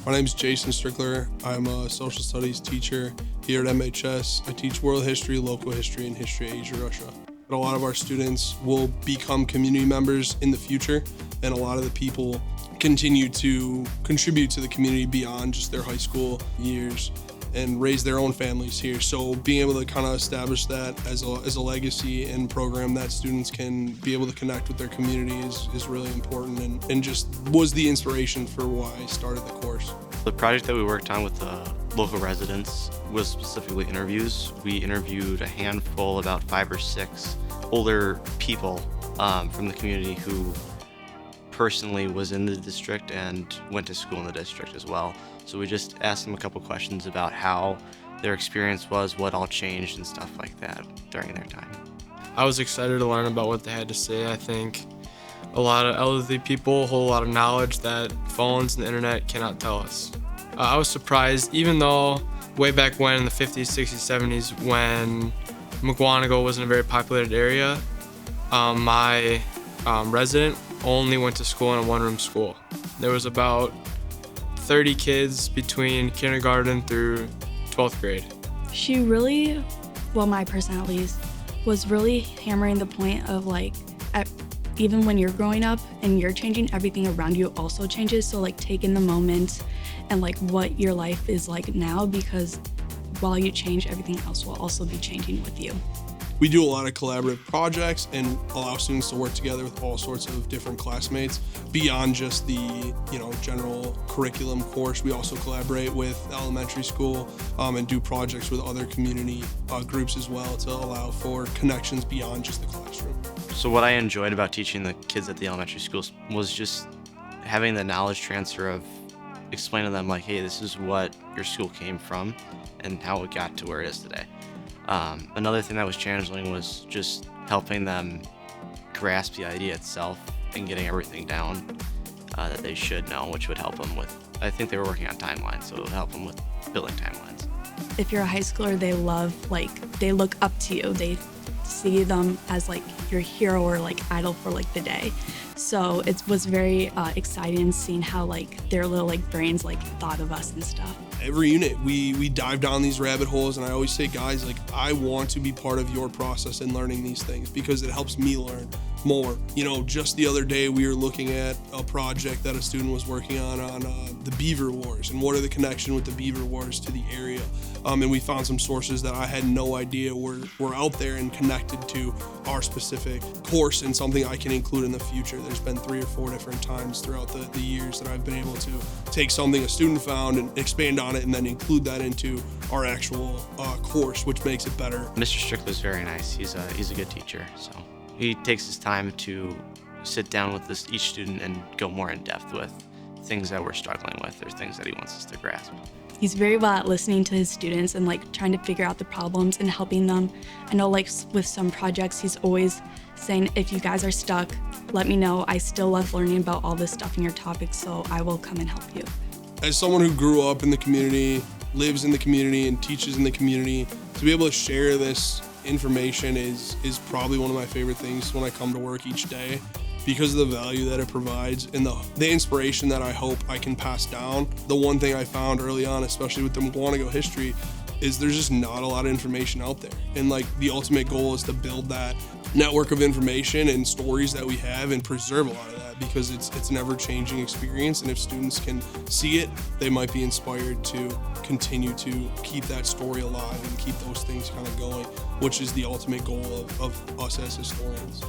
My name is Jason Strickler. I'm a social studies teacher here at MHS. I teach world history, local history, and history of Asia, Russia. But a lot of our students will become community members in the future, and a lot of the people continue to contribute to the community beyond just their high school years and raise their own families here. So being able to kind of establish that as a legacy and program that students can be able to connect with their community is really important and just was the inspiration for why I started the course. The project that we worked on with the local residents was specifically interviews. We interviewed a handful, about 5 or 6 older people from the community who personally was in the district and went to school in the district as well. So we just asked them a couple questions about how their experience was, what all changed and stuff like that during their time. I was excited to learn about what they had to say. I think a lot of elderly people hold a lot of knowledge that phones and the internet cannot tell us. I was surprised, even though way back when in the 50s, 60s, 70s, when Mukwonago wasn't a very populated area, my resident only went to school in a one-room school. There was about 30 kids between kindergarten through 12th grade. She really, well, my person at least, was really hammering the point of even when you're growing up and you're changing, everything around you also changes. So take in the moment and what your life is like now, because while you change, everything else will also be changing with you. We do a lot of collaborative projects and allow students to work together with all sorts of different classmates beyond just the general curriculum course. We also collaborate with elementary school and do projects with other community groups as well to allow for connections beyond just the classroom. So what I enjoyed about teaching the kids at the elementary schools was just having the knowledge transfer of explaining to them hey, this is what your school came from and how it got to where it is today. Another thing that was challenging was just helping them grasp the idea itself and getting everything down that they should know, which would help them with, I think they were working on timelines, so it would help them with building timelines. If you're a high schooler, they love, they look up to you. They see them as your hero or idol for the day. So it was very exciting seeing how their little brains thought of us and stuff. Every unit, we dive down these rabbit holes, and I always say, guys, I want to be part of your process in learning these things because it helps me learn more. Just the other day we were looking at a project that a student was working on the Beaver Wars and what are the connection with the Beaver Wars to the area. And we found some sources that I had no idea were out there and connected to our specific course and something I can include in the future. There's been 3 or 4 different times throughout the years that I've been able to take something a student found and expand on it and then include that into our actual course, which makes it better. Mr. Strickler's very nice. He's a good teacher, so he takes his time to sit down with each student and go more in depth with things that we're struggling with or things that he wants us to grasp. He's very well at listening to his students and trying to figure out the problems and helping them. I know with some projects, he's always saying, if you guys are stuck, let me know. I still love learning about all this stuff in your topics, so I will come and help you. As someone who grew up in the community, lives in the community, and teaches in the community, to be able to share this information is probably one of my favorite things when I come to work each day, because of the value that it provides and the inspiration that I hope I can pass down. The one thing I found early on, especially with the Mukwonago history, is there's just not a lot of information out there. And the ultimate goal is to build that network of information and stories that we have and preserve a lot of that, because it's an ever-changing experience. And if students can see it, they might be inspired to continue to keep that story alive and keep those things kind of going, which is the ultimate goal of us as historians.